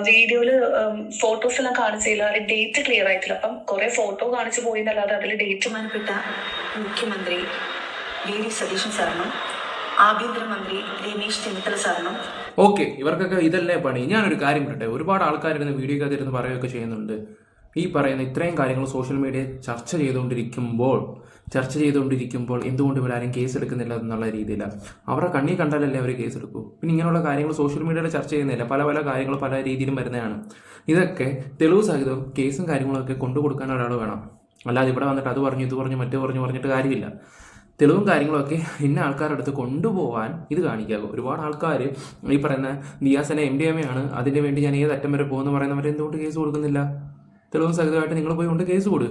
വീഡിയോയില് ഫോട്ടോസ് എല്ലാം കാണിച്ചില്ല, അതിൽ ഡേറ്റ് ക്ലിയർ ആയിട്ടില്ല. അപ്പം കുറെ ഫോട്ടോ കാണിച്ചു പോയി എന്നല്ലാതെ അതിൽ ഡേറ്റ്. ബഹുമാനപ്പെട്ട മുഖ്യമന്ത്രി വി.ഡി. സതീശൻ സാറിനും ആഭ്യന്തരമന്ത്രി രമേശ് ചെന്നിത്തല സാറിനും ഓക്കെ, ഇവർക്കൊക്കെ ഇതല്ലേ പണി. ഞാനൊരു കാര്യം പറയട്ടെ, ഒരുപാട് ആൾക്കാരിരുന്ന് വീഡിയോക്കകത്തിരുന്ന് പറയുകയൊക്കെ ചെയ്യുന്നുണ്ട്. ഈ പറയുന്ന ഇത്രയും കാര്യങ്ങൾ സോഷ്യൽ മീഡിയ ചർച്ച ചെയ്തുകൊണ്ടിരിക്കുമ്പോൾ എന്തുകൊണ്ട് ഇവരാരും കേസ് എടുക്കുന്നില്ല എന്നുള്ള രീതിയിലാണ്. അവരുടെ കണ്ണി കണ്ടാലല്ലേ അവർ കേസ് എടുക്കൂ. പിന്നെ ഇങ്ങനെയുള്ള കാര്യങ്ങൾ സോഷ്യൽ മീഡിയയിൽ ചർച്ച ചെയ്യുന്നില്ല. പല പല കാര്യങ്ങൾ പല രീതിയിലും വരുന്നതാണ്. ഇതൊക്കെ തെളിവ് സഹിതം കേസും കാര്യങ്ങളൊക്കെ കൊണ്ടുകൊടുക്കാൻ ഒരാൾ വേണം. അല്ലാതെ ഇവിടെ വന്നിട്ട് അത് പറഞ്ഞു ഇത് പറഞ്ഞു മറ്റു പറഞ്ഞിട്ട് കാര്യമില്ല. തെളിവും കാര്യങ്ങളൊക്കെ ഇന്ന ആൾക്കാരുടെ അടുത്ത് കൊണ്ടുപോകാൻ ഇത് കാണിക്കാകും. ഒരുപാട് ആൾക്കാർ ഈ പറയുന്ന നിയാസനെ MDMA ആണ്, അതിന് വേണ്ടി ഞാൻ ഏത് അറ്റം വരെ പോകുമെന്ന് പറയുന്നവരെ എന്തുകൊണ്ട് കേസ് കൊടുക്കുന്നില്ല? തെളിവും സഹിതമായിട്ട് നിങ്ങൾ പോയി കൊണ്ട് കേസ് കൊടു.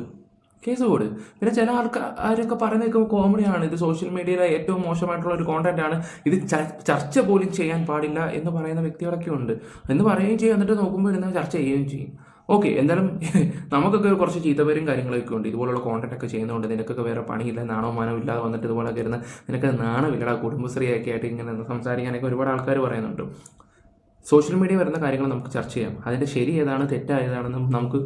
പിന്നെ ചില ആൾക്കാരൊക്കെ പറയുന്നത് നിൽക്കുമ്പോൾ കോമഡിയാണ്. ഇത് സോഷ്യൽ മീഡിയയിലെ ഏറ്റവും മോശമായിട്ടുള്ള ഒരു കോണ്ടന്റ് ആണ്, ഇത് ചർച്ച പോലും ചെയ്യാൻ പാടില്ല എന്ന് പറയുന്ന വ്യക്തികളൊക്കെ ഉണ്ട്. എന്ന് പറയുകയും ചെയ്യും, എന്നിട്ട് നോക്കുമ്പോൾ ഇരുന്ന് ചർച്ച ചെയ്യുകയും ചെയ്യും. ഓക്കെ, എന്തായാലും നമുക്കൊക്കെ കുറച്ച് ചീത്തപേരും കാര്യങ്ങളൊക്കെ ഉണ്ട്. ഇതുപോലുള്ള കോണ്ടന്റ് ഒക്കെ ചെയ്യുന്നതുകൊണ്ട് നിനക്കൊക്കെ വേറെ പണിയില്ല, നാണോ ഇല്ലാതെ വന്നിട്ട് ഇതുപോലൊക്കെ ഇരുന്ന് നിനക്ക് നാണമില്ലടാ, കുടുംബശ്രീയൊക്കെ ആയിട്ട് ഇങ്ങനെ സംസാരിക്കാനൊക്കെ ഒരുപാട് ആൾക്കാർ പറയുന്നുണ്ട്. സോഷ്യൽ മീഡിയ വരുന്ന കാര്യങ്ങൾ നമുക്ക് ചർച്ച ചെയ്യാം. അതിൻ്റെ ശരി ഏതാണ് തെറ്റായതാണെന്ന് നമുക്ക്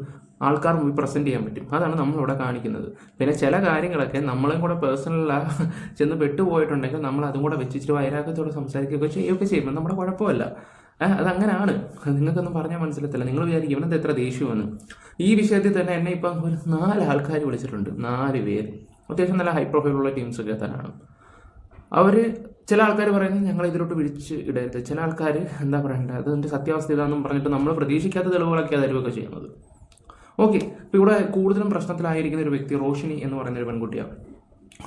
ആൾക്കാർ മുമ്പിൽ പ്രസൻറ്റ് ചെയ്യാൻ പറ്റും. അതാണ് നമ്മളിവിടെ കാണിക്കുന്നത്. പിന്നെ ചില കാര്യങ്ങളൊക്കെ നമ്മളെയും കൂടെ പേഴ്സണലായി ചെന്ന് പെട്ടുപോയിട്ടുണ്ടെങ്കിൽ നമ്മൾ അതും കൂടെ വെച്ചിട്ട് വൈരാഗ്യത്തോടെ സംസാരിക്കുകയൊക്കെ ചെയ്യുമ്പോൾ നമ്മുടെ കുഴപ്പമല്ല. അതങ്ങനെയാണ്. നിങ്ങൾക്കൊന്നും പറഞ്ഞാൽ മനസ്സിലത്തില്ല. നിങ്ങൾ വിചാരിക്കും ഇവനത് എത്ര ദേഷ്യമെന്ന്. ഈ വിഷയത്തിൽ തന്നെ എന്നെ ഇപ്പം ഒരു 4 ആൾക്കാർ വിളിച്ചിട്ടുണ്ട്. 4 പേര് അത്യാവശ്യം നല്ല ഹൈ പ്രൊഫൈലുള്ള ടീംസൊക്കെ തന്നെയാണ്. അവർ ചില ആൾക്കാർ പറയുന്നത് ഞങ്ങൾ ഇതിലോട്ട് വിളിച്ച് ഇടരുത്. ചില ആൾക്കാർ എന്താ പറയണ്ടത്, അതിൻ്റെ സത്യാവസ്ഥ ഇതാണെന്നും പറഞ്ഞിട്ട് നമ്മൾ പ്രതീക്ഷിക്കാത്ത തെളിവുകളൊക്കെ തരുവൊക്കെ ചെയ്യുന്നത്. ഓക്കെ, ഇപ്പോൾ ഇവിടെ കൂടുതലും പ്രശ്നത്തിലായിരിക്കുന്ന ഒരു വ്യക്തി റോഷിനി എന്ന് പറയുന്ന ഒരു പെൺകുട്ടിയാണ്.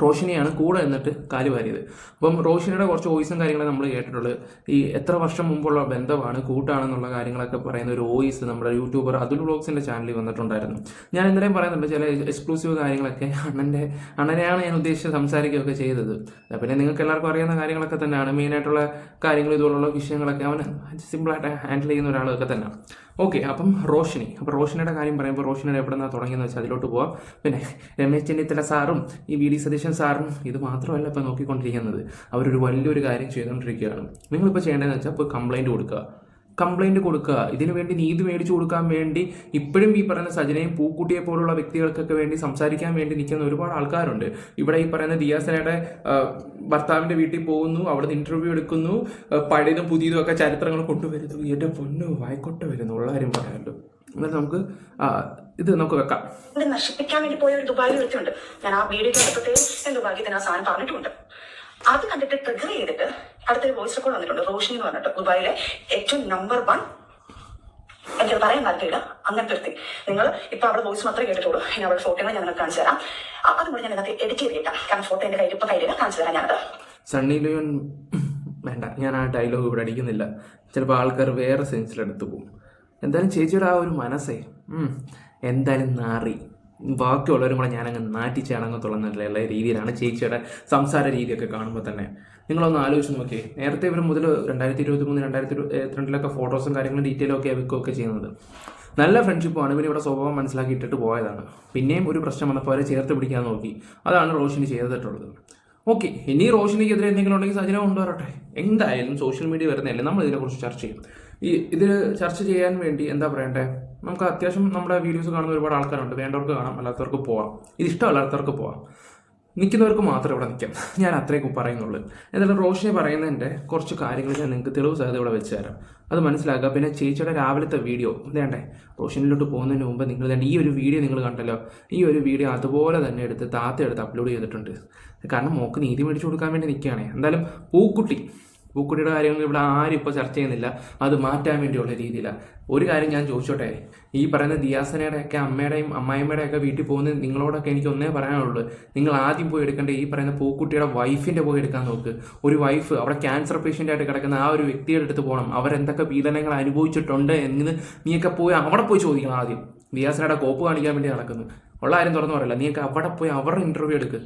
റോഷിനിയാണ് കൂടെ എന്നിട്ട് കാല് വാരിയത്. അപ്പം റോഷിനിയുടെ കുറച്ച് വോയിസും കാര്യങ്ങളും നമ്മൾ കേട്ടിട്ടുള്ളത്. ഈ എത്ര വർഷം മുമ്പുള്ള ബന്ധമാണ്, കൂട്ടാണെന്നുള്ള കാര്യങ്ങളൊക്കെ പറയുന്ന ഒരു വോയിസ് നമ്മുടെ യൂട്യൂബർ അതുൽ വ്ളോഗ്സിൻ്റെ ചാനലിൽ വന്നിട്ടുണ്ടായിരുന്നു. ഞാൻ ഇന്നലെയും പറയുന്നുണ്ട്, ചില എക്സ്ക്ലൂസീവ് കാര്യങ്ങളൊക്കെ അണ്ണനെയാണ് ഞാൻ ഉദ്ദേശിച്ച് സംസാരിക്കുകയൊക്കെ ചെയ്തത്. പിന്നെ നിങ്ങൾക്ക് എല്ലാവർക്കും അറിയാവുന്ന കാര്യങ്ങളൊക്കെ തന്നെയാണ്. മെയിനായിട്ടുള്ള കാര്യങ്ങൾ ഇതുപോലുള്ള വിഷയങ്ങളൊക്കെ അവൻ സിമ്പിളായിട്ട് ഹാൻഡിൽ ചെയ്യുന്ന ഒരാളൊക്കെ തന്നെയാണ്. ഓക്കെ, അപ്പം റോഷിനിയുടെ കാര്യം പറയുമ്പോൾ റോഷിനിയുടെ എവിടെ നിന്നാണ് തുടങ്ങിയെന്ന് വെച്ചാൽ അതിലോട്ട് പോവാം. പിന്നെ രമേശ് ചെന്നിത്തല സാറും ഈ വി.ഡി. സതീശൻ സാറും ഇത് മാത്രമല്ല ഇപ്പോൾ നോക്കിക്കൊണ്ടിരിക്കുന്നത്, അവരൊരു വലിയൊരു കാര്യം ചെയ്തുകൊണ്ടിരിക്കുകയാണ്. നിങ്ങളിപ്പോൾ ചെയ്യേണ്ടതെന്ന് വെച്ചാൽ ഇപ്പോൾ കംപ്ലൈൻറ്റ് കൊടുക്കുക. ഇതിനു വേണ്ടി നീതി മേടിച്ചു കൊടുക്കാൻ വേണ്ടി ഇപ്പോഴും ഈ പറയുന്ന സജനയും പൂക്കുട്ടിയെ പോലുള്ള വ്യക്തികൾക്കൊക്കെ വേണ്ടി സംസാരിക്കാൻ വേണ്ടി നിൽക്കുന്ന ഒരുപാട് ആൾക്കാരുണ്ട്. ഇവിടെ ഈ പറയുന്ന ദിയാസനയുടെ ഭർത്താവിൻ്റെ വീട്ടിൽ പോകുന്നു, അവിടെ ഇന്റർവ്യൂ എടുക്കുന്നു, പഴയതും പുതിയതും ഒക്കെ ചരിത്രങ്ങൾ കൊണ്ടുവരുന്നു. എൻ്റെ പൊന്നു വായിക്കൊട്ട വരുന്നു, ഉള്ള കാര്യം പറയാമല്ലോ. എന്നാൽ നമുക്ക് ഇത് നമുക്ക് വെക്കാം. നശിപ്പിക്കാൻ വേണ്ടി പോയ ഒരു ദുബായിൽ വെച്ചുണ്ട്. ഞാൻ ആ വീഡിയോ പ്രത്യേകം ദുബായിൽ തന്നെ ആ സാധനം പറഞ്ഞിട്ടുണ്ട്. അത് കണ്ടിട്ട് ട്രിഗർ ചെയ്തിട്ട് അടുത്തൊരു വോയിസ് റെക്കോർഡ് വന്നിട്ടുണ്ട്. റോഷിനി എന്ന് പറഞ്ഞിട്ട് ദുബായിലെ ഏറ്റവും നമ്പർ 1, എനിക്കത് പറയാൻ താല്പര്യമില്ല, അങ്ങനത്തെ ഒരു നിങ്ങൾ ഇപ്പൊ അവിടെ വോയിസ് മാത്രമേ കേട്ടിട്ടുള്ളൂ. ഇനി അവരുടെ ഫോട്ടോകൾ ഞാൻ നിങ്ങൾക്ക് കാണിച്ചു തരാം. അതും കൂടി ഞാൻ ഇതിനകത്ത് എഡിറ്റ് ചെയ്തിട്ടാം, കാരണം ഫോട്ടോ എന്റെ കയ്യിൽ കാണിച്ചു തരാം. ഞാനത് സണ്ണി ലിയോൺ വേണ്ട, ഞാൻ ആ ഡയലോഗ് ഇവിടെ അടിക്കുന്നില്ല. ചിലപ്പോൾ ആൾക്കാർ വേറെ സെൻസിലെടുത്ത് പോകും. എന്തായാലും ചേച്ചിയുടെ ആ ഒരു മനസ്സേ എന്തായാലും നാറി. ബാക്കിയുള്ളവരും കൂടെ ഞാനങ്ങ് നാറ്റിച്ചടങ്ങത്തുള്ള രീതിയിലാണ് ചേച്ചിയുടെ സംസാര രീതിയൊക്കെ കാണുമ്പോൾ തന്നെ. നിങ്ങളൊന്ന് ആലോചിച്ച് നോക്കിയേ. നേരത്തെ ഇവർ മുതൽ 2023, 2022 ഫോട്ടോസും കാര്യങ്ങളും ഡീറ്റെയിലും ഒക്കെ വെക്കുകയൊക്കെ ചെയ്യുന്നത്. നല്ല ഫ്രണ്ട്ഷിപ്പാണ്. പിന്നെ ഇവിടെ സ്വഭാവം മനസ്സിലാക്കിയിട്ടിട്ട് പോയതാണ്. പിന്നെയും ഒരു പ്രശ്നം വന്നപ്പോൾ അവരെ ചേർത്ത് പിടിക്കാൻ നോക്കി. അതാണ് റോഷിനി ചെയ്തിട്ടുള്ളത്. ഓക്കെ, ഇനി റോഷിനിക്കെതിരെ എന്തെങ്കിലും ഉണ്ടെങ്കിൽ സജന കൊണ്ടുവരട്ടെ. എന്തായാലും സോഷ്യൽ മീഡിയ വരുന്നതല്ലേ, നമ്മൾ ഇതിനെക്കുറിച്ച് ചർച്ച ചെയ്യും. ഇതിൽ ചർച്ച ചെയ്യാൻ വേണ്ടി എന്താ പറയണ്ടേ, നമുക്ക് അത്യാവശ്യം നമ്മുടെ വീഡിയോസ് കാണുന്ന ഒരുപാട് ആൾക്കാരുണ്ട്. വേണ്ടവർക്ക് കാണാം, അല്ലാത്തവർക്ക് പോവാം. ഇത് ഇഷ്ടമല്ലാത്തവർക്ക് പോവാം. നിൽക്കുന്നവർക്ക് മാത്രം ഇവിടെ നിൽക്കാം. ഞാൻ അത്രയൊക്കെ പറയുന്നുള്ളൂ. എന്തായാലും റോഷിനി പറയുന്നതിൻ്റെ കുറച്ച് കാര്യങ്ങൾ ഞാൻ നിങ്ങൾക്ക് തെളിവ് സഹിതം ഇവിടെ വെച്ച് തരാം. അത് മനസ്സിലാക്കുക. പിന്നെ ചേച്ചിയുടെ രാവിലത്തെ വീഡിയോ വേണ്ടേ, റോഷിനിലോട്ട് പോകുന്നതിന് മുമ്പ് നിങ്ങൾ തന്നെ ഈ ഒരു വീഡിയോ നിങ്ങൾ കണ്ടല്ലോ, ഈ ഒരു വീഡിയോ അതുപോലെ തന്നെ എടുത്ത് താത്തയെടുത്ത് അപ്ലോഡ് ചെയ്തിട്ടുണ്ട്. കാരണം മോക്ക് നീതി മേടിച്ചു കൊടുക്കാൻ വേണ്ടി നിൽക്കുകയാണേ. എന്തായാലും പൂക്കുട്ടിയുടെ കാര്യങ്ങൾ ഇവിടെ ആരും ഇപ്പോൾ ചർച്ച ചെയ്യുന്നില്ല. അത് മാറ്റാൻ വേണ്ടിയുള്ള രീതിയിലാണ്. ഒരു കാര്യം ഞാൻ ചോദിച്ചോട്ടെ, ഈ പറയുന്ന ദിയാസനയുടെയൊക്കെ അമ്മയുടെയും അമ്മായിമ്മയുടെയൊക്കെ വീട്ടിൽ പോകുന്ന നിങ്ങളോടൊക്കെ എനിക്ക് ഒന്നേ പറയാനുള്ളൂ, നിങ്ങൾ ആദ്യം പോയി എടുക്കേണ്ട ഈ പറയുന്ന പൂക്കുട്ടിയുടെ വൈഫിൻ്റെ പോയി എടുക്കാൻ നോക്ക്. ഒരു വൈഫ് അവിടെ ക്യാൻസർ പേഷ്യൻ്റായിട്ട് കിടക്കുന്ന ആ ഒരു വ്യക്തിയുടെ അടുത്ത് പോകണം. അവരെന്തൊക്കെ പീഡനങ്ങൾ അനുഭവിച്ചിട്ടുണ്ട് എന്ന് നീയൊക്കെ പോയി അവിടെ പോയി ചോദിക്കണം. ആദ്യം ദിയാസനയുടെ കോപ്പ് കാണിക്കാൻ വേണ്ടി നടക്കുന്നു. ഉള്ള കാര്യം തുറന്നു പറയില്ല. നീയൊക്കെ അവിടെ പോയി അവരുടെ ഇൻ്റർവ്യൂ എടുക്ക്.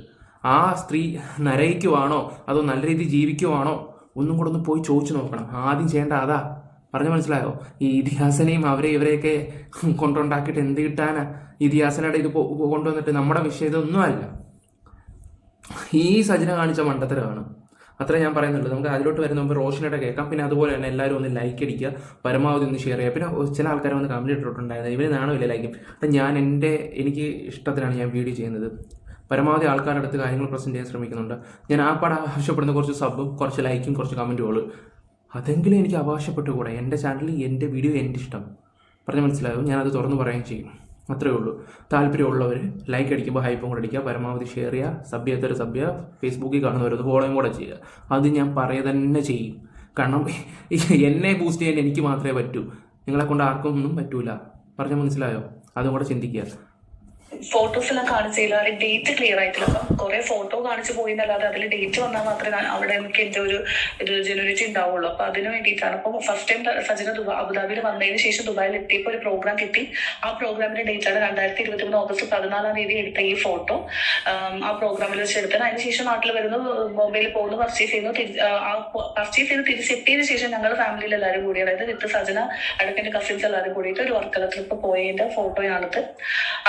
ആ സ്ത്രീ നരയിക്കുവാണോ അതോ നല്ല രീതിയിൽ ജീവിക്കുവാണോ ഒന്നും കൂടെ ഒന്ന് പോയി ചോദിച്ചു നോക്കണം. ആദ്യം ചെയ്യേണ്ട അതാ. പറഞ്ഞു മനസ്സിലായോ? ഈ ഇതിഹാസനെയും ഇവരെയൊക്കെ കൊണ്ടുണ്ടാക്കിയിട്ട് എന്ത് കിട്ടാനാ? ഇതിഹാസനയുടെ ഇത് കൊണ്ടുവന്നിട്ട് നമ്മുടെ വിഷയം ഇതൊന്നും അല്ല. ഈ സജന കാണിച്ച മണ്ടത്തരമാണ്. അത്രേ ഞാൻ പറയുന്നുള്ളൂ. നമുക്ക് അതിലോട്ട് വരുന്ന മുമ്പ് റോഷനയുടെ കേൾക്കാം. പിന്നെ അതുപോലെ തന്നെ എല്ലാവരും ഒന്ന് ലൈക്ക് അടിക്കുക, പരമാവധി ഒന്ന് ഷെയർ ചെയ്യുക. പിന്നെ ചില ആൾക്കാർ വന്ന് കമൻറ്റ് ഇട്ടിട്ടുണ്ടായിരുന്നു, ഇവന് നാണമില്ല ലൈക്കും. അപ്പം എനിക്ക് ഇഷ്ടത്തിനാണ് ഞാൻ വീഡിയോ ചെയ്യുന്നത്. പരമാവധി ആൾക്കാരുടെ അടുത്ത് കാര്യങ്ങൾ പ്രസൻറ്റ് ചെയ്യാൻ ശ്രമിക്കുന്നുണ്ട്. ഞാൻ ആ പാടെ ആവശ്യപ്പെടുന്ന കുറച്ച് സബും കുറച്ച് ലൈക്കും കുറച്ച് കമൻറ്റുകളും അതെങ്കിലും എനിക്ക് അവകാശപ്പെട്ടുകൂടെ. എൻ്റെ ചാനലിൽ എൻ്റെ വീഡിയോ എൻ്റെ ഇഷ്ടം പറഞ്ഞ് മനസ്സിലാവും. ഞാനത് തുറന്ന് പറയുകയും ചെയ്യും. അത്രയേ ഉള്ളൂ. താല്പര്യമുള്ളവർ ലൈക്ക് അടിക്കുമ്പോൾ ഹൈപ്പും കൂടെ അടിക്കുക, പരമാവധി ഷെയർ ചെയ്യുക, സബ് ചെയ്യാത്തൊരു സബ് ചെയ്യുക, ഫേസ്ബുക്കിൽ കാണുന്നവരത് ഫോളോയും കൂടെ ചെയ്യുക. അത് ഞാൻ പറയുക തന്നെ ചെയ്യും. കാരണം എന്നെ ബൂസ്റ്റ് ചെയ്യാൻ എനിക്ക് മാത്രമേ പറ്റൂ, നിങ്ങളെ കൊണ്ട് ആർക്കും ഒന്നും പറ്റൂല. പറഞ്ഞാൽ മനസ്സിലായോ? അതും കൂടെ ചിന്തിക്കുക. ഫോട്ടോസ് എല്ലാം കാണിച്ചില്ല, ഡേറ്റ് ക്ലിയർ ആയിട്ടില്ല. അപ്പം കുറെ ഫോട്ടോ കാണിച്ചു പോയി എന്നല്ലാതെ അതിൽ ഡേറ്റ് വന്നാൽ മാത്രമേ അവിടെ എനിക്ക് എന്റെ ഒരു ജെനുവിനിറ്റി ഉണ്ടാവുള്ളൂ. അപ്പൊ അതിന് വേണ്ടിയിട്ടാണ്. അപ്പം ഫസ്റ്റ് ടൈം സജന അബുദാബിയിൽ വന്നതിന് ശേഷം ദുബായിൽ എത്തിയപ്പോൾ ഒരു പ്രോഗ്രാം കിട്ടി. ആ പ്രോഗ്രാമിന്റെ ഡേറ്റ് ആണ് 2023 ഓഗസ്റ്റ് 14 എടുത്ത ഈ ഫോട്ടോ. ആ പ്രോഗ്രാമിൽ വെച്ച് എടുത്തത്. അതിനുശേഷം നാട്ടിൽ വരുന്നു, ബോംബെയിൽ പോകുന്നു, പർച്ചേസ് ചെയ്യുന്നു. പർച്ചേസ് ചെയ്ത് തിരിച്ചെത്തിയതിനു ശേഷം ഞങ്ങൾ ഫാമിലിയിൽ എല്ലാവരും കൂടി, അതായത് വിത്ത് സജന അടക്കന്റെ കസിൻസ് എല്ലാവരും കൂടിയിട്ട് ഒരു വർക്കല ട്രിപ്പ് പോയതിന്റെ ഫോട്ടോയാണത്.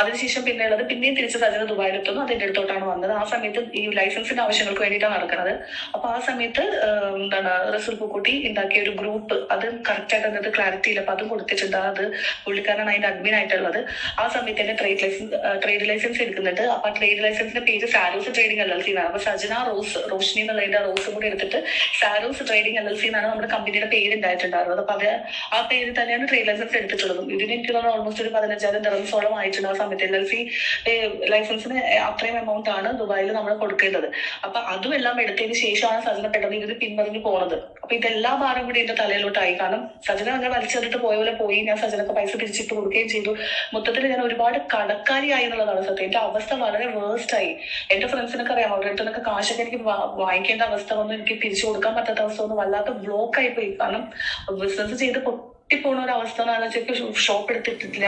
അതിനുശേഷം പിന്നെയുള്ളത് പിന്നെയും തിരിച്ച് സജന ദുബായിലെത്തുന്നു. അതിന്റെ അടുത്തോട്ടാണ് വന്നത്. ആ സമയത്ത് ഈ ലൈസൻസിന്റെ ആവശ്യങ്ങൾക്ക് വേണ്ടിയിട്ടാണ് നടക്കുന്നത്. അപ്പൊ ആ സമയത്ത് റസൂൽ പൂക്കുട്ടി ഉണ്ടാക്കിയ ഒരു ഗ്രൂപ്പ്, അത് കറക്റ്റ് ആയിട്ട് അതിനകത്ത് ക്ലാരിറ്റി ഇല്ല. അപ്പൊ അതും കൊടുത്തിട്ടുണ്ട്. അത് പുള്ളിക്കാരനാണ് അതിന്റെ അഡ്മിൻ ആയിട്ടുള്ളത്. ആ സമയത്ത് തന്നെ ട്രേഡ് ലൈസൻസ് എടുക്കുന്നുണ്ട്. അപ്പൊ ആ ട്രേഡ് ലൈസൻസിന്റെ പേര് സാരോസ് ട്രേഡിംഗ് LLC എന്നാണ്. അപ്പൊ സജന റോഷ്നി എന്നുള്ളതിന്റെ റോസും കൂടി എടുത്തിട്ട് സാരോസ് ട്രേഡിംഗ് LLC എന്നാണ് നമ്മുടെ കമ്പനിയുടെ പേര് ഉണ്ടായിട്ടുണ്ടായിരുന്നത്. അപ്പൊ അത് ആ പേര് തന്നെയാണ് ട്രേഡ് ലൈസൻസ് എടുത്തിട്ടുള്ളത്. ഇതിന് എനിക്ക് തോന്നുന്നു ഓൾമോസ്റ്റ് ഒരു 15,000 ദിർഹംസോളം ആയിട്ടുണ്ട്. ആ സമയത്ത് LLC ലൈസൻസിന് അത്രയും എമൗണ്ട് ആണ് ദുബായിൽ നമ്മൾ കൊടുക്കേണ്ടത്. അപ്പൊ അതും എല്ലാം എടുത്തതിന് ശേഷമാണ് സജന പെട്ടെന്ന് ഇതിന് പിൻവലിഞ്ഞു പോണത്. അപ്പൊ ഇതെല്ലാ ഭാരം കൂടി എന്റെ തലയിലോട്ടായി. കാരണം സജന അങ്ങനെ വലിച്ചെറിട്ട് പോയ പോലെ പോയി. ഞാൻ സജനക്ക് പൈസ തിരിച്ചിട്ട് കൊടുക്കുകയും ചെയ്തു. മൊത്തത്തിൽ ഞാൻ ഒരുപാട് കടക്കാരിയായി എന്നുള്ളതാണ് സത്യം. എന്റെ അവസ്ഥ വളരെ വേസ്റ്റ് ആയി. എന്റെ ഫ്രണ്ട്സിനൊക്കെ അറിയാം, അവരുടെ അടുത്തൊക്കെ കാശൊക്കെ എനിക്ക് വാങ്ങിക്കേണ്ട അവസ്ഥ വന്നു, എനിക്ക് തിരിച്ചു കൊടുക്കാൻ പറ്റാത്ത അവസ്ഥ വന്നു, വല്ലാത്ത ബ്ലോക്ക് ആയി പോയി. കാരണം ബിസിനസ് ചെയ്ത് പൊട്ടിപ്പോണ ഒരു അവസ്ഥ എന്ന് വെച്ചാൽ ഷോപ്പ് എടുത്തിട്ടില്ല.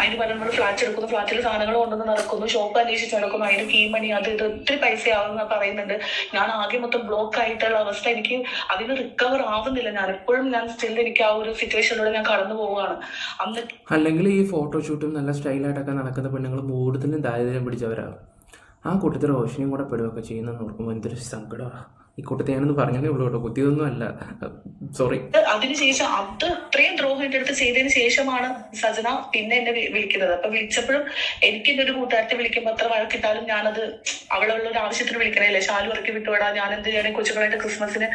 അതിന് പലരും ഫ്ലാറ്റ് എടുക്കുന്നു, ഫ്ലാറ്റിൽ സാധനങ്ങൾ കൊണ്ടുവന്ന് നടക്കുന്നു, ഷോപ്പ് അന്വേഷിച്ച് നടക്കുന്നു, അതിന് കീ മണി അത് ഇത് ഒത്തിരി പൈസയാവുന്ന പറയുന്നുണ്ട്. ഞാൻ ആകെ മൊത്തം ബ്ലോക്ക് ആയിട്ടുള്ള അവസ്ഥ. എനിക്ക് അതിന് റിക്കവർ ആവുന്നില്ല. ഞാൻ സ്റ്റിൽ എനിക്ക് ആ ഒരു സിറ്റുവേഷനിലൂടെ ഞാൻ കടന്നു പോവുകയാണ്. അല്ലെങ്കിൽ ഈ ഫോട്ടോഷൂട്ടും നല്ല സ്റ്റൈലായിട്ടൊക്കെ നടക്കുന്ന പെണ്ണുങ്ങൾ കൂടുതലും ദാരിദ്ര്യം പിടിച്ചവരാകും. ആ കൂട്ടത്തിൽ റോഷനിയും കൂടെ പെടുകയൊക്കെ ചെയ്യുന്നതെന്ന് ഓർക്കുമ്പോൾ എന്തൊരു സങ്കടമാണ്. ഈ കൂട്ടത്തെ ഞാനൊന്ന് പറഞ്ഞതേ ഉള്ളൂ കേട്ടോ, കുത്തിയതൊന്നും അല്ല, സോറി. അതിനുശേഷം അത് ഇത്രയും ദ്രോഹം എന്റെ അടുത്ത് ചെയ്തതിന് ശേഷമാണ് സജന പിന്നെ എന്നെ വിളിക്കുന്നത്. അപ്പൊ വിളിച്ചപ്പോഴും എനിക്ക് എന്റെ ഒരു കൂട്ടുകാരത്തെ വിളിക്കുമ്പോൾ അത്ര വഴക്കിട്ടാലും ഞാനത് അവളുള്ള ഒരു ആവശ്യത്തിന് വിളിക്കണല്ലേ. ഷാലു ഇറക്കി വിട്ടുവിടാ, ഞാൻ എന്ത് ചെയ്യണേ, കൊച്ചുകളായിട്ട് ക്രിസ്മസിന്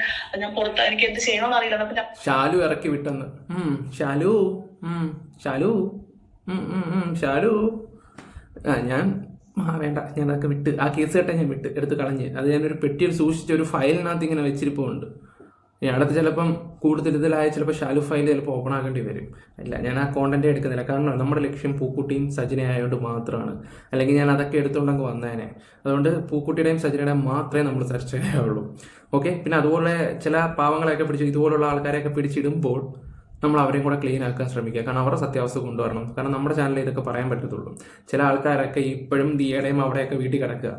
ഞാൻ പുറത്ത്, എനിക്ക് എന്ത് ചെയ്യണമെന്ന് അറിയില്ല. അപ്പൊ ഞാൻ ഷാലു ഇറക്കി വിട്ടെന്ന് ഷാലു ഷാലു ഞാൻ വേണ്ട, ഞാൻ അതൊക്കെ വിട്ട്, ആ കേസ് കേട്ടാ ഞാൻ എടുത്ത് കളഞ്ഞ് അത് ഞാനൊരു പെട്ടിയിൽ സൂക്ഷിച്ച ഒരു ഫയലിനകത്ത് ഇങ്ങനെ വെച്ചിരിപ്പുണ്ട്. അടുത്ത് ചിലപ്പം കൂടുതൽ ഇതിലായ ചിലപ്പോൾ ഷാലു ഫയൽ ചിലപ്പോൾ ഓപ്പൺ ആക്കേണ്ടി വരും. അല്ല, ഞാൻ ആ കോണ്ടന്റ് എടുക്കുന്നില്ല. കാരണം നമ്മുടെ ലക്ഷ്യം പൂക്കുട്ടിയും സജനയായതുകൊണ്ട് മാത്രമാണ്. അല്ലെങ്കിൽ ഞാൻ അതൊക്കെ എടുത്തുകൊണ്ടങ്ങ് വന്നേനെ. അതുകൊണ്ട് പൂക്കുട്ടിയുടെയും സജനയുടെയും മാത്രമേ നമ്മൾ ചർച്ച ചെയ്യാവുള്ളൂ. ഓക്കെ. പിന്നെ അതുപോലെ ചില പാവങ്ങളെയൊക്കെ പിടിച്ച് ഇതുപോലുള്ള ആൾക്കാരെയൊക്കെ പിടിച്ചിടുമ്പോൾ നമ്മൾ അവരെയും കൂടെ ക്ലീൻ ആക്കാൻ ശ്രമിക്കുക. കാരണം അവരുടെ സത്യാവസ്ഥ കൊണ്ടുവരണം. കാരണം നമ്മുടെ ചാനലിൽ ഇതൊക്കെ പറയാൻ പറ്റത്തുള്ളൂ. ചില ആൾക്കാരൊക്കെ ഇപ്പോഴും ദിയയുടെയും അവിടെയൊക്കെ വീട്ടിൽ കിടക്കുക.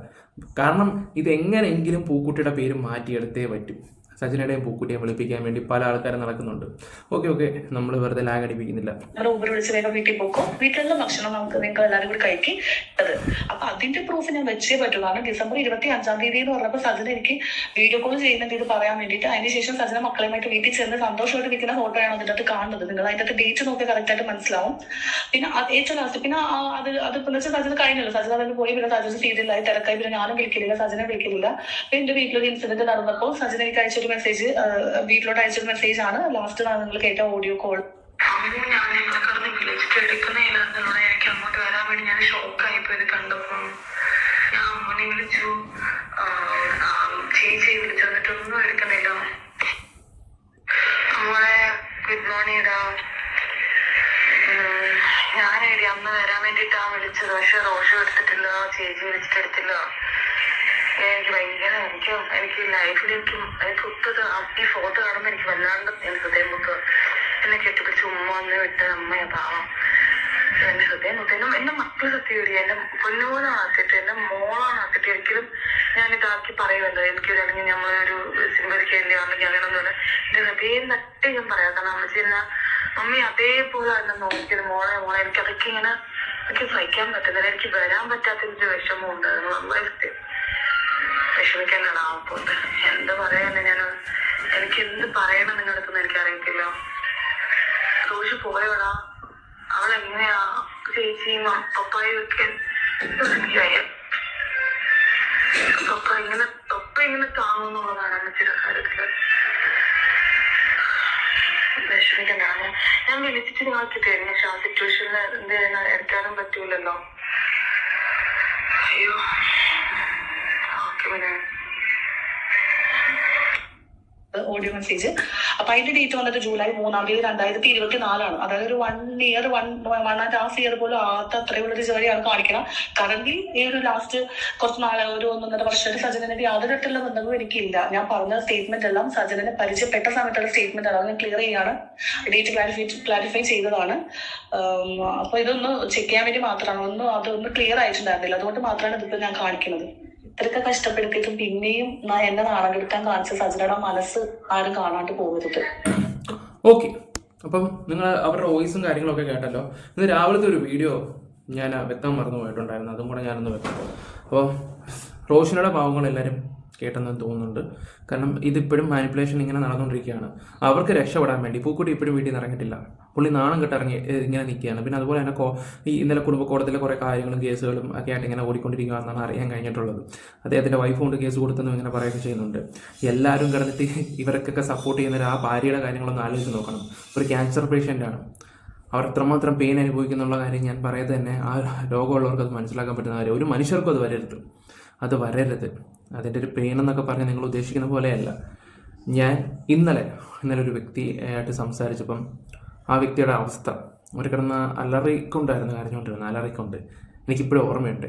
കാരണം ഇതെങ്ങനെയെങ്കിലും പൂക്കുട്ടിയുടെ പേര് മാറ്റിയെടുത്തേ പറ്റും. സജനയുടെയും പൂക്കുട്ടിയെ വിളിപ്പിക്കാൻ വേണ്ടി പല ആൾക്കാരും നടക്കുന്നുണ്ട്. ഓക്കെ, നമ്മൾ വെറുതെ ലാഗ് അടിപ്പിക്കുന്നില്ല. ഊബർ വിളിച്ച് വേഗം വീട്ടിൽ പോക്കും, വീട്ടിലുള്ള ഭക്ഷണം നിങ്ങൾക്ക് എല്ലാവരും കൂടി കഴിക്കിട്ടത്. അപ്പൊ അതിന്റെ പ്രൂഫ് ഞാൻ വെച്ചേ പറ്റൂ. കാരണം ഡിസംബർ 25 എന്ന് പറഞ്ഞപ്പോൾ സജന എനിക്ക് വീഡിയോ കോൾ ചെയ്യുന്നുണ്ട് ഇത് പറയാൻ വേണ്ടിയിട്ട്. അതിനുശേഷം സജന മക്കളുമായിട്ട് വീട്ടിൽ ചെന്ന് സന്തോഷമായിട്ട് നിൽക്കുന്ന ഫോട്ടോയാണ് അതിൻ്റെ അകത്ത് കാണുന്നത്. നിങ്ങൾ അതിൻ്റെ അകത്ത് ഡേറ്റ് നോക്കി കറക്റ്റ് ആയിട്ട് മനസ്സിലാവും. പിന്നെ ഏറ്റവും ലാസ്റ്റ് പിന്നെ അതിപ്പോ വെച്ചാൽ സജന കഴിഞ്ഞല്ലോ. സജന അതിന് പോയി, പിന്നെ സജന ചെയ്തില്ല, തിരക്കായി, പിന്നെ ഞാനും വിളിക്കുന്നില്ല, സജന വിളിക്കുന്നില്ല. പിന്നെ എന്റെ വീട്ടിലൊരു ഇൻസിഡന്റ് നടന്നപ്പോൾ സജന എനിക്ക് അയച്ചൊരു മെസ്സേജ്, വീട്ടിലോട്ട് അയച്ചൊരു മെസ്സേജ് ആണ് ലാസ്റ്റ് നിങ്ങൾ കേട്ട ഓഡിയോ കോൾ. എനിക്ക് അങ്ങോട്ട് വരാൻ വേണ്ടി ഞാൻ ഷോക്കായി പോയത് കണ്ടപ്പോ. ഞാൻ അമ്മനെ വിളിച്ചു, ചേച്ചിയെ വിളിച്ചു, എന്നിട്ടൊന്നും എടുക്കുന്നില്ല. നമ്മളെ ഗുഡ് മോർണിംഗ് ഡാ, ഞാനേടി അന്ന് വരാൻ വേണ്ടിയിട്ടാണ് വിളിച്ചത്. പക്ഷെ റോഷു എടുത്തിട്ടില്ല, ചേച്ചി വിളിച്ചിട്ടെടുത്തില്ല. എനിക്ക് ഭയങ്കര എനിക്ക് ലൈഫിൽ എനിക്ക് ഒത്തത് ഈ ഫോട്ടോ കാണുമ്പോൾ എനിക്ക് വല്ലാണ്ട് എനിക്ക് ഹൃദയം മുത്തുക. എന്നെ കെട്ടിപ്പിടിച്ച് ഉമ്മ വന്ന് വിട്ട് അമ്മയാ പാവം. എന്റെ ഹൃദയം മുത്തും എന്റെ മക്കൾ സത്യമായിട്ട് എന്റെ പൊന്നുമോനാണ് ആക്കിയിട്ട്, എന്റെ മോളാണ് ആക്കിയിട്ട്. ഒരിക്കലും ഞാൻ ഇതാക്കി പറയുമല്ലോ, എനിക്കൊരു അല്ലെങ്കിൽ നമ്മളൊരു സിംബലിക്കേണ്ടി ആണെങ്കിൽ അങ്ങനെയൊന്നുമില്ല. എന്റെ ഹൃദയം തട്ടി ഞാൻ പറയാം. കാരണം അമ്മച്ചി എന്നാ മമ്മി അതേപോലെ എന്നെ നോക്കിയത്, മോളെ എനിക്ക് അതൊക്കെ ഇങ്ങനെ എനിക്ക് സഹിക്കാൻ പറ്റുന്നില്ല. എനിക്ക് വരാൻ പറ്റാത്തൊരു വിഷമം ഉണ്ടായിരുന്നു. വളരെ സത്യം. വിഷമിക്കാനാണ് ആവപ്പോട്ട്. എന്താ പറയാന്ന് എനിക്ക് എന്ത് പറയണം നിങ്ങളുടെ അടുത്തൊന്നും എനിക്കറിയത്തില്ല. റോഷ് പോയോടാ, അവളെങ്ങനെയാ ചേച്ചിയും പപ്പായും ഒക്കെ എനിക്കറിയ. പപ്പ ഇങ്ങനെ താങ്ങുന്നുള്ളതാണ് അമ്മച്ചിയുടെ കാര്യത്തില്. വിഷമിക്കണ്ടാണ്. ഞാൻ വിളിച്ചിട്ട് നിങ്ങൾക്ക് തരും, പക്ഷെ ആ സിറ്റുവേഷനിൽ എന്ത് എടുക്കാനും പറ്റൂലല്ലോ. അയ്യോ, ഓക്കെ പിന്നെ ഓഡിയോ മെസ്സേജ്. അപ്പൊ അതിന്റെ ഡേറ്റ് വന്നിട്ട് ജൂലൈ 3 2024 അതായത് ഒരു 1.5 ഇയർ പോലും ആകാത്ത അത്രയുള്ളൊരു ജേർണിയാണ് കാണിക്കണം. കറന്റ് ഈ ഒരു ലാസ്റ്റ് കുറച്ച് നാളെ ഒരു 1.5 വർഷമായിട്ട് സജനന്റെ യാതൊരു തരത്തിലുള്ള ബന്ധവും എനിക്കില്ല. ഞാൻ പറഞ്ഞ സ്റ്റേറ്റ്മെന്റ് എല്ലാം സജനനെ പരിചയപ്പെട്ട സമയത്തുള്ള സ്റ്റേറ്റ്മെന്റ് ആണ്. ഞാൻ ക്ലിയർ ചെയ്യാണ്, ഡേറ്റ് ക്ലാരിഫൈ ചെയ്തതാണ്. അപ്പൊ ഇതൊന്ന് ചെക്ക് ചെയ്യാൻ വേണ്ടി മാത്രമാണ്. അതൊന്ന് ക്ലിയർ ആയിട്ടുണ്ടായിരുന്നില്ല, അതുകൊണ്ട് മാത്രമാണ് ഇതിപ്പോ ഞാൻ കാണിക്കുന്നത്. ഇത്രയൊക്കെ കഷ്ടപ്പെടുത്തിയിട്ടും പിന്നെയും എന്നെ നാണം കെടുക്കാൻ കാണിച്ച സജനയുടെ മനസ്സ് ആരും കാണാണ്ട് പോകരുത്. ഓക്കെ, അപ്പം നിങ്ങൾ അവരുടെ വോയിസും കാര്യങ്ങളൊക്കെ കേട്ടല്ലോ. ഇന്ന് രാവിലത്തെ ഒരു വീഡിയോ ഞാൻ വെക്കാൻ മറന്നു പോയിട്ടുണ്ടായിരുന്നു, അതും കൂടെ ഞാനൊന്ന് വെക്കാം. അപ്പോൾ റോഷനയുടെ പാവങ്ങളെല്ലാവരും കേട്ടെന്ന് തോന്നുന്നുണ്ട്. കാരണം ഇതിപ്പോഴും മാനിപ്പുലേഷൻ ഇങ്ങനെ നടന്നുകൊണ്ടിരിക്കുകയാണ്. അവർക്ക് രക്ഷപ്പെടാൻ വേണ്ടി പൂക്കുട്ടി ഇപ്പോഴും വീട്ടിൽ നിന്ന് ഇറങ്ങിയിട്ടില്ല. പുള്ളി നാണം കെട്ടിറങ്ങി ഇങ്ങനെ നിൽക്കുകയാണ്. പിന്നെ അതുപോലെ തന്നെ ഈ ഇന്നലെ കുടുംബക്കോടതിയിലെ കുറേ കാര്യങ്ങളും കേസുകളും ഒക്കെ ആയിട്ട് ഇങ്ങനെ ഓടിക്കൊണ്ടിരിക്കുകയാണെന്നാണ് അറിയാൻ കഴിഞ്ഞിട്ടുള്ളത്. അദ്ദേഹത്തിൻ്റെ വൈഫ് കൊണ്ട് കേസ് കൊടുത്തെന്നും ഇങ്ങനെ പറയുകയൊക്കെ ചെയ്യുന്നുണ്ട്. എല്ലാവരും കിടന്നിട്ട് ഇവർക്കൊക്കെ സപ്പോർട്ട് ചെയ്യുന്ന ആ ഭാര്യയുടെ കാര്യങ്ങളൊന്ന് ആലോചിച്ച് നോക്കണം. ഒരു ക്യാൻസർ പേഷ്യൻ്റാണ്. അവർ എത്രമാത്രം പെയിൻ അനുഭവിക്കുന്നുള്ള കാര്യം ഞാൻ പറയുന്നത് തന്നെ ആ രോഗമുള്ളവർക്ക് അത് മനസ്സിലാക്കാൻ പറ്റുന്ന കാര്യം. ഒരു മനുഷ്യർക്കും അത് വരരുത്. അതിൻ്റെ ഒരു പെയിൻ എന്നൊക്കെ പറഞ്ഞാൽ നിങ്ങൾ ഉദ്ദേശിക്കുന്ന പോലെയല്ല. ഞാൻ ഇന്നലെ ഒരു വ്യക്തിയായിട്ട് സംസാരിച്ചപ്പം ആ വ്യക്തിയുടെ അവസ്ഥ ഒരു കിടന്ന അലറിക്കൊണ്ടായിരുന്നു കരഞ്ഞുകൊണ്ടിരുന്നത്. അലറിക്കൊണ്ട് എനിക്കിപ്പോഴും ഓർമ്മയുണ്ട്.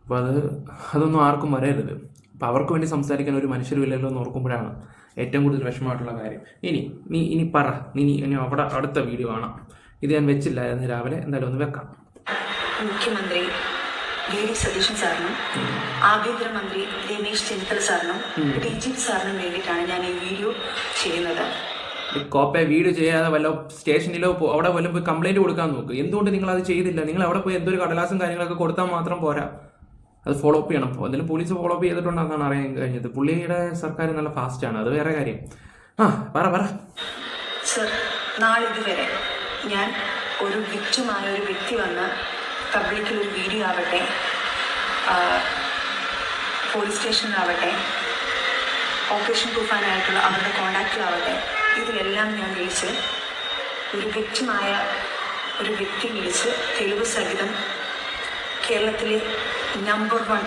അപ്പോൾ അതൊന്നും ആർക്കും വരരുത്. അപ്പോൾ അവർക്ക് വേണ്ടി സംസാരിക്കാൻ ഒരു മനുഷ്യരുമില്ലല്ലോ എന്ന് ഓർക്കുമ്പോഴാണ് ഏറ്റവും കൂടുതൽ വിഷമമായിട്ടുള്ള കാര്യം. ഇനി പറ, ഇനി അവിടെ അടുത്ത വീഡിയോ കാണാം. ഇത് ഞാൻ വെച്ചില്ലായിരുന്നു രാവിലെ, എന്തായാലും ഒന്ന് വെക്കാം. മുഖ്യമന്ത്രി വി.ഡി. സതീശൻ സാറിനും ആഭ്യന്തരമന്ത്രി രമേശ് ചെന്നിത്തല സാറിനും DGP സാറിനും വേണ്ടിയിട്ടാണ് ഞാൻ ഈ വീഡിയോ ചെയ്യുന്നത്. കോപ്പ വീഡിയോ ചെയ്യാതെ വല്ല സ്റ്റേഷനിലോ അവിടെ വല്ലതും പോയി കംപ്ലൈൻറ്റ് കൊടുക്കാൻ നോക്ക്. എന്തുകൊണ്ട് നിങ്ങൾ അത് ചെയ്തില്ല? നിങ്ങൾ അവിടെ പോയി എന്തൊരു കടലാസും കാര്യങ്ങളൊക്കെ കൊടുത്താൽ മാത്രം പോരാ, അത് ഫോളോ അപ്പ് ചെയ്യണം. എന്തെങ്കിലും പോലീസ് ഫോളോ അപ്പ് ചെയ്തിട്ടുണ്ടെന്നാണ് അറിയാൻ കഴിഞ്ഞത്. പുള്ളിയുടെ സർക്കാർ നല്ല ഫാസ്റ്റാണ്, അത് വേറെ കാര്യം. പറ സർ, നാളിതുവരെ ഞാൻ ഒരു വിക്ടിമായ ഒരു വ്യക്തി വന്ന് പബ്ലിക്കിൽ ഒരു വീഡിയോ ആവട്ടെ, പോലീസ് സ്റ്റേഷനിലാവട്ടെ, ഓപ്പറേഷൻ തൂഫാനായിട്ടുള്ള അവരുടെ കോണ്ടാക്റ്റിലാവട്ടെ, ഇതിലെല്ലാം ഞാൻ വിളിച്ച് ഒരു വ്യക്തിമായ ഒരു വ്യക്തി വിളിച്ച് തെളിവ് സഹിതം കേരളത്തിലെ നമ്പർ 1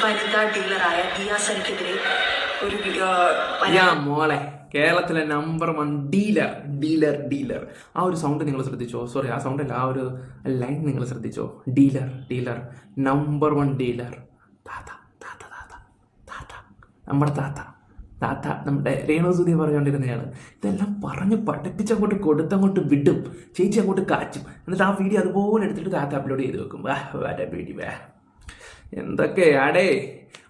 വനിതാ ഡീലറായ ദിയാസനയ്ക്കെതിരെ ഒരു മോളെ കേരളത്തിലെ നമ്പർ 1 ഡീലർ ആ ഒരു സൗണ്ട് നിങ്ങൾ ശ്രദ്ധിച്ചോ? സോറി, ആ സൗണ്ട് അല്ല, ആ ഒരു ലൈൻ നിങ്ങൾ ശ്രദ്ധിച്ചോ? Dealer number 1 dealer. നമ്മുടെ താത്ത നമ്മുടെ രേണുസുതി പറഞ്ഞുകൊണ്ടിരുന്നതാണ്. ഇതെല്ലാം പറഞ്ഞ് പഠിപ്പിച്ചങ്ങോട്ട് കൊടുത്തങ്ങോട്ട് വിടും, ചേച്ചി അങ്ങോട്ട് കാച്ചും. എന്നിട്ട് ആ വീഡിയോ അതുപോലെ എടുത്തിട്ട് താത്ത അപ്ലോഡ് ചെയ്ത് വെക്കും. എന്തൊക്കെയാടേ.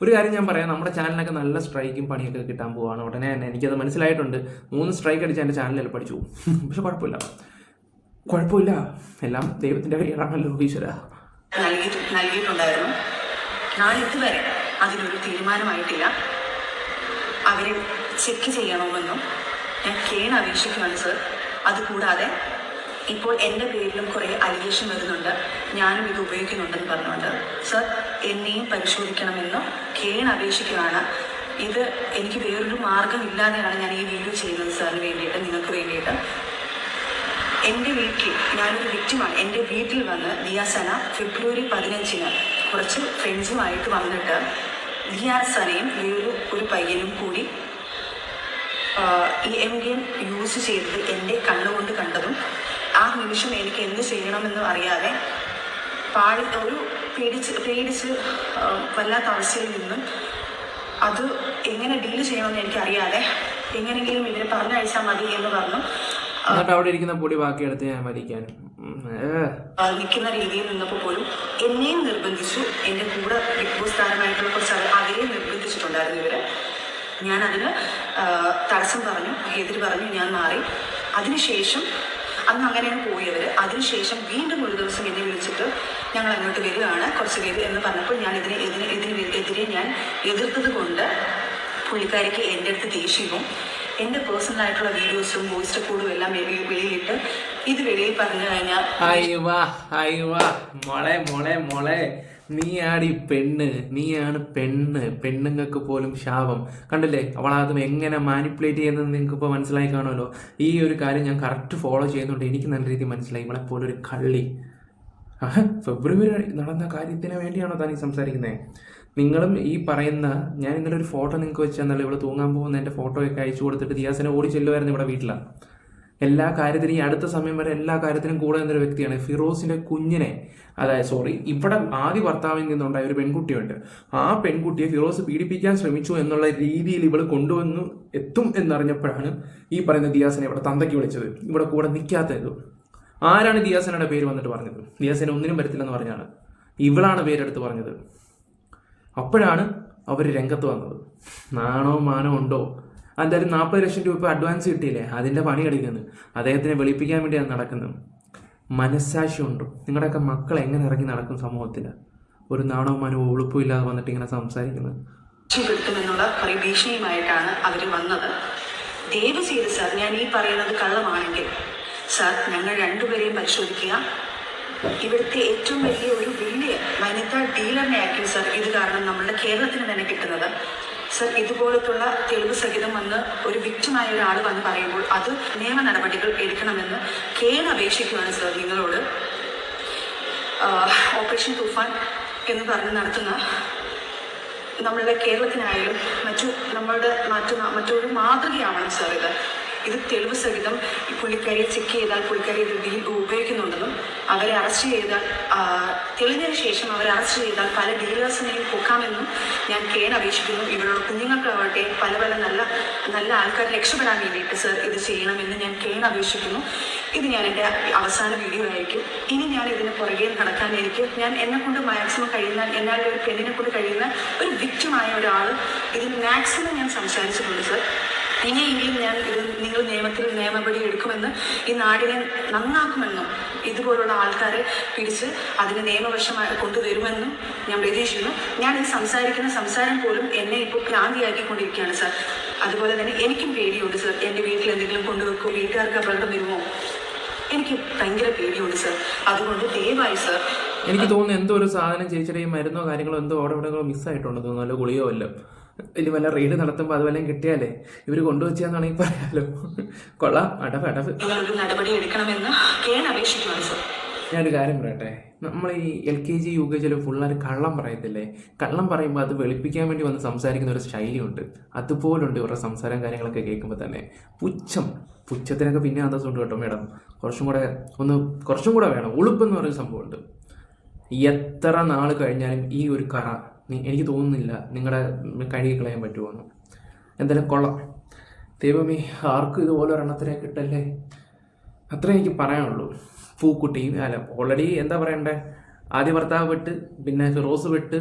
ഒരു കാര്യം ഞാൻ പറയാം, നമ്മുടെ ചാനലിനൊക്കെ നല്ല സ്ട്രൈക്കും പണിയൊക്കെ കിട്ടാൻ പോവാണ് ഉടനെ തന്നെ. എനിക്കത് മനസ്സിലായിട്ടുണ്ട്. 3 സ്ട്രൈക്ക് അടിച്ച് എൻ്റെ ചാനലിൽ പഠിച്ചു പോകും. പക്ഷെ കുഴപ്പമില്ല, എല്ലാം ദൈവത്തിൻ്റെ കയ്യിലാണല്ലോ. ഈശ്വര നൽകിയിട്ടുണ്ടായിരുന്നു. നാളിതുവരെ അതിനൊരു തീരുമാനമായിട്ടില്ല. അവരെ ചെക്ക് ചെയ്യണമെന്നും ഞാൻ കേൺ അപേക്ഷിക്കുകയാണ് സർ. അതുകൂടാതെ ഇപ്പോൾ എൻ്റെ പേരിലും കുറേ അലിഗേഷൻ വരുന്നുണ്ട്, ഞാനും ഇത് ഉപയോഗിക്കുന്നുണ്ടെന്ന് പറഞ്ഞുകൊണ്ട്. സർ, എന്നെയും പരിശോധിക്കണമെന്ന് കേൺ അപേക്ഷിക്കുകയാണ്. ഇത് എനിക്ക് വേറൊരു മാർഗമില്ലാതെയാണ് ഞാൻ ഈ വീഡിയോ ചെയ്യുന്നത് സാറിന് വേണ്ടിയിട്ട്, നിങ്ങൾക്ക് വേണ്ടിയിട്ട്. എൻ്റെ വീട്ടിൽ ഞാനൊരു വിക്ടിമാണ്. എൻ്റെ വീട്ടിൽ വന്ന് ദിയാസന ഫെബ്രുവരി 15 കുറച്ച് ഫ്രണ്ട്സുമായിട്ട് വന്നിട്ട് ദിയാസനയും ഒരു പയ്യനും കൂടി ഈ MDM യൂസ് ചെയ്തത് എൻ്റെ കണ്ണുകൊണ്ട് കണ്ടതും ആ നിമിഷം എനിക്ക് എന്ത് ചെയ്യണമെന്നും അറിയാതെ പേടിച്ച് വല്ലാത്ത അവസ്ഥയിൽ നിന്നും അത് എങ്ങനെ ഡീൽ ചെയ്യണമെന്ന് എനിക്കറിയാതെ എങ്ങനെയെങ്കിലും ഇവരെ പറഞ്ഞയച്ചാൽ മതി എന്ന് പറഞ്ഞു. അവിടെ ഇരിക്കുന്ന പൊടി ബാക്കിയെടുത്ത് ഞാൻ വലിക്കാൻ നിൽക്കുന്ന രീതിയിൽ നിന്നപ്പോൾ പോലും എന്നെയും നിർബന്ധിച്ചു. എൻ്റെ കൂടെ ബിഗ് ബോസ് താരമായിട്ടുള്ള കുറച്ച് അവരെയും നിർബന്ധിച്ചിട്ടുണ്ടായിരുന്നു ഇവര്. ഞാനതിന് തടസ്സം പറഞ്ഞു, എതിര് പറഞ്ഞു, ഞാൻ മാറി. അതിനുശേഷം അന്ന് അങ്ങനെയാണ് പോയവർ. അതിനുശേഷം വീണ്ടും ഒരു ദിവസം എന്നെ വിളിച്ചിട്ട് ഞങ്ങൾ അങ്ങോട്ട് വരികയാണ് കുറച്ച് പേര് എന്ന് പറഞ്ഞപ്പോൾ ഞാൻ ഇതിനെതിരെ ഞാൻ എതിർത്തത് കൊണ്ട് പുള്ളിക്കാരിക്ക് എൻ്റെ അടുത്ത് ദേഷ്യവും എൻ്റെ പേഴ്സണലായിട്ടുള്ള വീഡിയോസും വോയിസ് റെക്കോർഡും എല്ലാം വെളിയിലിട്ട് ഇത് വെളിയിൽ പറഞ്ഞു കഴിഞ്ഞാൽ മോളെ നീയാടി പെണ്ണ്, നീയാണ് പെണ്ണ്, പെണ്ണുങ്ങൾക്ക് പോലും ശാപം. കണ്ടില്ലേ അവളാദ്യം എങ്ങനെ മാനിപ്പുലേറ്റ് ചെയ്യുന്നത് നിങ്ങൾക്ക് ഇപ്പോൾ മനസ്സിലായി കാണുമല്ലോ. ഈ ഒരു കാര്യം ഞാൻ കറക്റ്റ് ഫോളോ ചെയ്യുന്നുണ്ട്, എനിക്ക് നല്ല രീതിയിൽ മനസ്സിലായി. ഇവളെ പോലെ ഒരു കള്ളി. ഫെബ്രുവരി നടന്ന കാര്യത്തിന് വേണ്ടിയാണോ താൻ ഈ സംസാരിക്കുന്നത്? നിങ്ങളും ഈ പറയുന്ന, ഞാൻ ഇന്നലെ ഒരു ഫോട്ടോ നിങ്ങൾക്ക് വെച്ച് തന്നല്ലോ, ഇവിടെ തൂങ്ങാൻ പോകുന്ന എൻ്റെ ഫോട്ടോയൊക്കെ അയച്ചു കൊടുത്തിട്ട് ദിയാസിനെ ഓടി ചെല്ലുമായിരുന്നു ഇവിടെ വീട്ടിലാണ്. എല്ലാ കാര്യത്തിനും ഈ അടുത്ത സമയം വരെ എല്ലാ കാര്യത്തിനും കൂടെ നിന്നൊരു വ്യക്തിയാണ്. ഫിറോസിന്റെ കുഞ്ഞിനെ, ഇവിടെ ആദ്യ ഭർത്താവിൽ നിന്നുണ്ടായ ഒരു പെൺകുട്ടിയുണ്ട്. ആ പെൺകുട്ടിയെ ഫിറോസ് പീഡിപ്പിക്കാൻ ശ്രമിച്ചു എന്നുള്ള രീതിയിൽ ഇവൾ കൊണ്ടുവന്നു എത്തും എന്നറിഞ്ഞപ്പോഴാണ് ഈ പറയുന്ന ദിയാസിനെ ഇവിടെ തന്തയ്ക്ക് വിളിച്ചത്, ഇവിടെ കൂടെ നിൽക്കാത്തത്. ആരാണ് ദിയാസനയുടെ പേര് വന്നിട്ട് പറഞ്ഞത്? ദിയാസന ഒന്നിനും വരത്തില്ലെന്ന് പറഞ്ഞാണ് ഇവളാണ് പേരെടുത്ത് പറഞ്ഞത്. അപ്പോഴാണ് അവർ രംഗത്ത് വന്നത്. നാണോ മാനോ ഉണ്ടോ? എന്തായാലും 40 ലക്ഷം രൂപ അഡ്വാൻസ് കിട്ടിയില്ലേ, അതിൻ്റെ പണി എടുക്കുന്നത് അദ്ദേഹത്തിനെ വെളുപ്പിക്കാൻ വേണ്ടിയാണ് നടക്കുന്നത്. മനസ്സാക്ഷി ഉണ്ടോ? നിങ്ങളുടെയൊക്കെ മക്കൾ എങ്ങനെ ഇറങ്ങി നടക്കും സമൂഹത്തിൽ? ഒരു നാണോ മാനോ ഉളുപ്പും ഇല്ലാതെ വന്നിട്ട് ഇങ്ങനെ സംസാരിക്കുന്നത്. എന്നുള്ള ഒരു ഭീഷണിയുമായിട്ടാണ് അവർ വന്നത്. ദയവ് ചെയ്ത് സാർ, ഞാൻ ഈ പറയുന്നത് കള്ളമാണെങ്കിൽ സാർ ഞങ്ങൾ രണ്ടുപേരെയും പരിശോധിക്കുക. ഇവിടുത്തെ ഏറ്റവും വലിയ വനിതാ ഡീലറിനെ ആയിരിക്കും സാർ ഇത് കാരണം നമ്മളുടെ കേരളത്തിന് തന്നെ കിട്ടുന്നത്. സർ, ഇതുപോലത്തുള്ള തെളിവ് സഹിതം വന്ന് ഒരു വിക്ടിമായ ഒരാൾ വന്ന് പറയുമ്പോൾ അത് നിയമ നടപടികൾ എടുക്കണമെന്ന് അപേക്ഷിക്കുകയാണ് സർ നിങ്ങളോട്. ഓപ്പറേഷൻ തൂഫാൻ എന്ന് പറഞ്ഞ് നടത്തുന്ന നമ്മളുടെ കേരളത്തിനായാലും മറ്റൊരു മാതൃകയാവണം സർ ഇത് തെളിവ് സഹിതം ഈ പുള്ളിക്കാരിയെ ചെക്ക് ചെയ്താൽ പുള്ളിക്കാരി രീതിയിൽ ഉപയോഗിക്കുന്നുണ്ടെന്നും അവരെ അറസ്റ്റ് ചെയ്താൽ തെളിഞ്ഞതിന് ശേഷം അവരെ അറസ്റ്റ് ചെയ്താൽ പല ഡീലേഴ്സിനെയും പൊക്കാമെന്നും ഞാൻ അപേക്ഷിക്കുന്നു. ഇവരുടെ കുഞ്ഞുങ്ങൾക്കാവട്ടെ പല നല്ല ആൾക്കാർ രക്ഷപ്പെടാൻ വേണ്ടിയിട്ട് സർ ഇത് ചെയ്യണമെന്ന് ഞാൻ അപേക്ഷിക്കുന്നു. ഇത് ഞാൻ എൻ്റെ അവസാന വീഡിയോ ആയിരിക്കും. ഇനി ഞാൻ ഇതിന് പുറകെ നടക്കാൻ ഞാൻ എന്നെക്കൊണ്ട് മാക്സിമം കഴിയുന്ന, എന്നാൽ ഒരു പെണ്ണിനെ കൊണ്ട് കഴിയുന്ന ഒരു വിക്ടിമായ ഒരാൾ ഇതിന് മാക്സിമം ഞാൻ സംസാരിച്ചിട്ടുണ്ട് സർ. ഇനിയെങ്കിലും ഞാൻ ഇത് നിങ്ങൾ നിയമപടി എടുക്കുമെന്ന്, ഈ നാടിനെ നന്നാക്കുമെന്നും ഇതുപോലുള്ള ആൾക്കാരെ പിടിച്ച് അതിന് നിയമവശമായി കൊണ്ടുവരുമെന്നും ഞാൻ പ്രതീക്ഷിക്കുന്നു. ഞാൻ ഈ സംസാരിക്കുന്ന സംസാരം പോലും എന്നെ ഇപ്പോൾ ക്രാന്തിയാക്കിക്കൊണ്ടിരിക്കുകയാണ് സാർ. അതുപോലെ തന്നെ എനിക്കും പേടിയുണ്ട് സാർ. എൻ്റെ വീട്ടിൽ എന്തെങ്കിലും കൊണ്ടുവെക്കുമോ, വീട്ടുകാർക്ക് അപകടം വരുമോ, എനിക്ക് ഭയങ്കര പേടിയുണ്ട് സാർ. അതുകൊണ്ട് ദയവായി സാർ, എനിക്ക് തോന്നുന്നു എന്തോ ഒരു സാധനം ചേച്ചിയുടെയും മരുന്നോ കാര്യങ്ങളോ എന്തോ അവിടെ മിസ്സായിട്ടുണ്ടെന്ന് തോന്നുന്നു. അല്ല ഗുളിയോ അല്ല, ഇനി വല്ല റെയ്ഡ് നടത്തുമ്പോൾ അത് വല്ലതും കിട്ടിയാലേ ഇവർ കൊണ്ടുവച്ചാന്നാണെങ്കിൽ പറയാലോ. കൊള്ളാം, അടവ് നടപടി എടുക്കണമെന്ന് അപേക്ഷിക്കുകയാണ് സാർ. ഞാനൊരു കാര്യം പറയട്ടെ, നമ്മൾ ഈ LKG UKG പിള്ളേർ കള്ളം പറയത്തില്ലേ? കള്ളം പറയുമ്പോൾ അത് വെളുപ്പിക്കാൻ വേണ്ടി വന്ന് സംസാരിക്കുന്ന ഒരു ശൈലിയുണ്ട്. അതുപോലുണ്ട് ഇവരുടെ സംസാരം കാര്യങ്ങളൊക്കെ കേൾക്കുമ്പോൾ തന്നെ. പുച്ഛത്തിനൊക്കെ പിന്നെ അന്തസ്സുണ്ട് കേട്ടോ മേഡം. കുറച്ചും കൂടെ വേണം. ഉളുപ്പെന്ന് പറയുന്ന സംഭവമുണ്ട്. എത്ര നാൾ കഴിഞ്ഞാലും ഈ ഒരു കറ എനിക്ക് തോന്നുന്നില്ല നിങ്ങളുടെ കഴുകി കളയാൻ പറ്റുമെന്ന്. എന്തായാലും കൊള്ളാം. ദൈവമേ, ആർക്കും ഇതുപോലെ ഒരെണ്ണത്തിനെ കിട്ടല്ലേ, അത്രേ എനിക്ക് പറയാനുള്ളൂ. പൂക്കുട്ടിയും ഓൾറെഡി എന്താ പറയണ്ടേ, ആദ്യ ഭർത്താവ് വിട്ട്, പിന്നെ ഫിറോസ് വിട്ട്,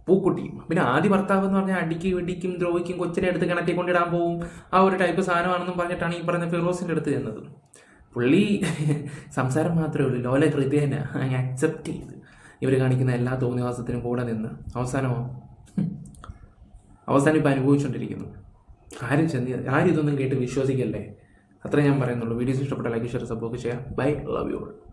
പൂക്കുട്ടിയും. പിന്നെ ആദ്യ ഭർത്താവ് എന്ന് പറഞ്ഞാൽ അടിക്കും വെടിക്കും ദ്രോഹിക്കും, കൊച്ചിനെ എടുത്ത് കിണറ്റി കൊണ്ടിടാൻ പോവും, ആ ഒരു ടൈപ്പ് സാധനമാണെന്നും പറഞ്ഞിട്ടാണ് ഈ പറയുന്ന ഫിറോസിൻ്റെ അടുത്ത് ചെന്നത്. പുള്ളി സംസാരം മാത്രമേ ഉള്ളൂ, ലോല ഹൃദയന അക്സെപ്റ്റ് ചെയ്ത് ഇവർ കാണിക്കുന്ന എല്ലാ തോന്നിവാസത്തിനും കൂടെ നിന്ന് അവസാനം ഇപ്പം അനുഭവിച്ചുകൊണ്ടിരിക്കുന്നു. ആരും ഇതൊന്നും കേട്ട് വിശ്വസിക്കല്ലേ, അത്രേ ഞാൻ പറയുന്നുള്ളൂ. വീഡിയോസ് ഇഷ്ടപ്പെട്ട ലൈക്ക് ഷെയർ സപ്പോർട്ട് ചെയ്യാം. Bye, love you all.